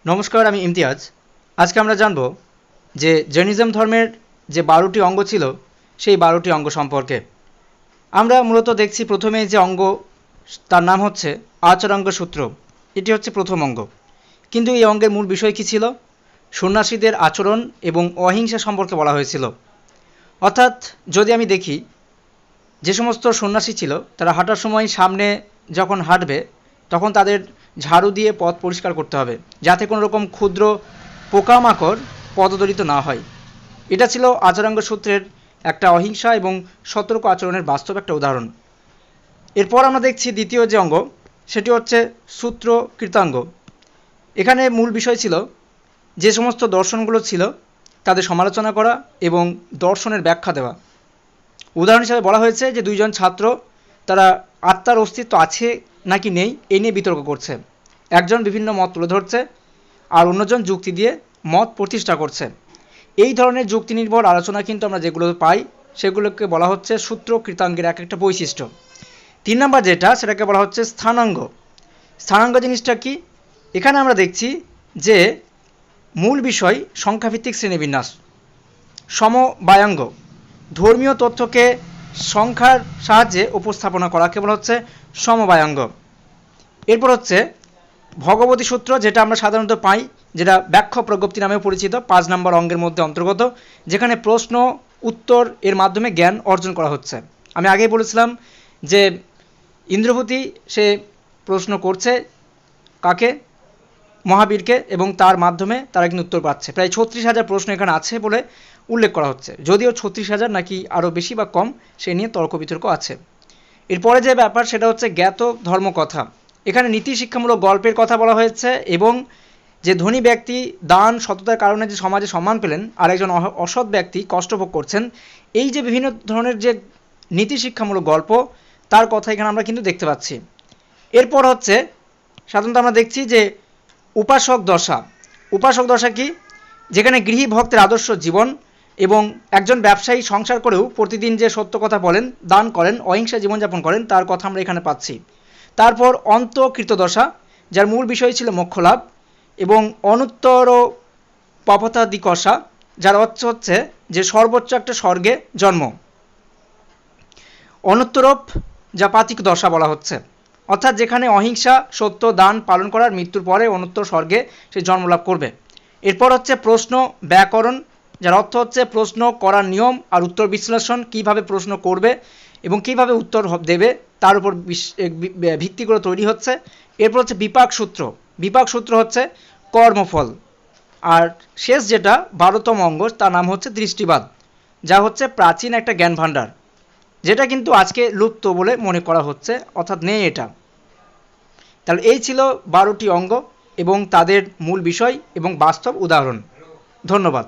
নমস্কার, আমি ইমতিয়াজ। আজকে আমরা জানব যে জৈনিজম ধর্মের যে 12টি অঙ্গ ছিল সেই 12টি অঙ্গ সম্পর্কে। আমরা মূলত দেখছি প্রথমেই যে অঙ্গ, তার নাম হচ্ছে আচরাঙ্গ সূত্র। এটি হচ্ছে প্রথম অঙ্গ। কিন্তু এই অঙ্গের মূল বিষয় কী ছিল? সন্ন্যাসীদের আচরণ এবং অহিংসা সম্পর্কে বলা হয়েছিল। অর্থাৎ যদি আমি দেখি, যে সমস্ত সন্ন্যাসী ছিল তারা হাঁটার সময় সামনে যখন হাঁটবে তখন তাদের ঝাড়ু দিয়ে পথ পরিষ্কার করতে হবে, যাতে কোনো রকম ক্ষুদ্র পোকামাকড় পদদলিত না হয়। এটা ছিল আচরাঙ্গ সূত্রের একটা অহিংসা এবং সতর্ক আচরণের বাস্তব একটা উদাহরণ। এরপর আমরা দেখছি দ্বিতীয় যে অঙ্গ, সেটি হচ্ছে সূত্র কৃতাঙ্গ। এখানে মূল বিষয় ছিল যে সমস্ত দর্শনগুলো ছিল তাদের সমালোচনা করা এবং দর্শনের ব্যাখ্যা দেওয়া। উদাহরণ হিসাবে বলা হয়েছে যে দুইজন ছাত্র তারা আত্মার অস্তিত্ব আছে নাকি নেই এই নিয়ে বিতর্ক করছে। একজন বিভিন্ন মত তুলে ধরছে আর অন্যজন যুক্তি দিয়ে মত প্রতিষ্ঠা করছে। এই ধরনের যুক্তি নির্ভর আলোচনা কিন্তু আমরা যেগুলো পাই সেগুলোকে বলা হচ্ছে সূত্র কৃতাঙ্গের এক একটা বৈশিষ্ট্য। 3 নম্বর যেটা, সেটাকে বলা হচ্ছে স্থানাঙ্গ। স্থানাঙ্গ জিনিসটা কি? এখানে আমরা দেখছি যে মূল বিষয় সংখ্যাভিত্তিক শ্রেণীবিন্যাস। সমবায়াঙ্গ, ধর্মীয় তথ্যকে সংখ্যার সাহায্যে উপস্থাপনা করাকে বলা হচ্ছে সমবায়াঙ্গ। এরপর হচ্ছে ভগবতী সূত্র, যেটা আমরা সাধারণত পাই, যেটা ব্যাখ্যা প্রজ্ঞপ্তি নামেও পরিচিত, 5 নম্বর অঙ্গের মধ্যে অন্তর্গত, যেখানে প্রশ্ন উত্তর এর মাধ্যমে জ্ঞান অর্জন করা হচ্ছে। আমি আগেই বলেছিলাম যে ইন্দ্রভূতি সে প্রশ্ন করছে কাকে? মহাবীরকে, এবং তার মাধ্যমে তারা কিন্তু উত্তর পাচ্ছে। প্রায় 36,000 প্রশ্ন এখানে আছে বলে উল্লেখ করা হচ্ছে, যদিও 36,000 নাকি আরও বেশি বা কম সে নিয়ে তর্ক বিতর্ক আছে। এরপরে যে ব্যাপার সেটা হচ্ছে জ্ঞাত ধর্মকথা। এখানে নীতি শিক্ষামূলক গল্পের কথা বলা হয়েছে, এবং যে ধনী ব্যক্তি দান সততার কারণে যে সমাজে সম্মান পেলেন আর একজন অসৎ ব্যক্তি কষ্টভোগ করছেন, এই যে বিভিন্ন ধরনের যে নীতি শিক্ষামূলক গল্প, তার কথা এখানে আমরা কিন্তু দেখতে পাচ্ছি। এরপর হচ্ছে সাধারণত আমরা দেখছি যে উপাসক দশা। উপাসক দশা কি? যেখানে গৃহী ভক্তের আদর্শ জীবন এবং একজন ব্যবসায়ী সংসার করেও প্রতিদিন যে সত্য কথা বলেন, দান করেন, অহিংসা জীবনযাপন করেন, তার কথা আমরা এখানে পাচ্ছি। তারপর অন্তকৃত দশা, যার মূল বিষয় ছিল মোক্ষলাভ, এবং অনুত্তর পপথাদিকষা, যার অর্থ হচ্ছে যে সর্বোচ্চ একটা স্বর্গে জন্ম। অনুত্তরপ, যা পাতিক দশা বলা হচ্ছে, অর্থাৎ যেখানে অহিংসা, সত্য, দান পালন করার মৃত্যুর পরে অনুত্তর স্বর্গে সে জন্মলাভ করবে। এরপর হচ্ছে প্রশ্ন ব্যাকরণ, যার অর্থ হচ্ছে প্রশ্ন করার নিয়ম আর উত্তর বিশ্লেষণ, কিভাবে প্রশ্ন করবে এবং কিভাবে উত্তর দেবে তার উপর ভিত্তি করে তৈরি হচ্ছে। এরপর হচ্ছে বিপাক সূত্র। বিপাক সূত্র হচ্ছে কর্মফল। আর শেষ যেটা 12তম অঙ্গ, তার নাম হচ্ছে দৃষ্টিবাদ, যা হচ্ছে প্রাচীন একটা জ্ঞান ভাণ্ডার, যেটা কিন্তু আজকে লুপ্ত বলে মনে করা হচ্ছে, অর্থাৎ নেই এটা। তাহলে এই ছিল 12টি অঙ্গ এবং তাদের মূল বিষয় এবং বাস্তব উদাহরণ। ধন্যবাদ।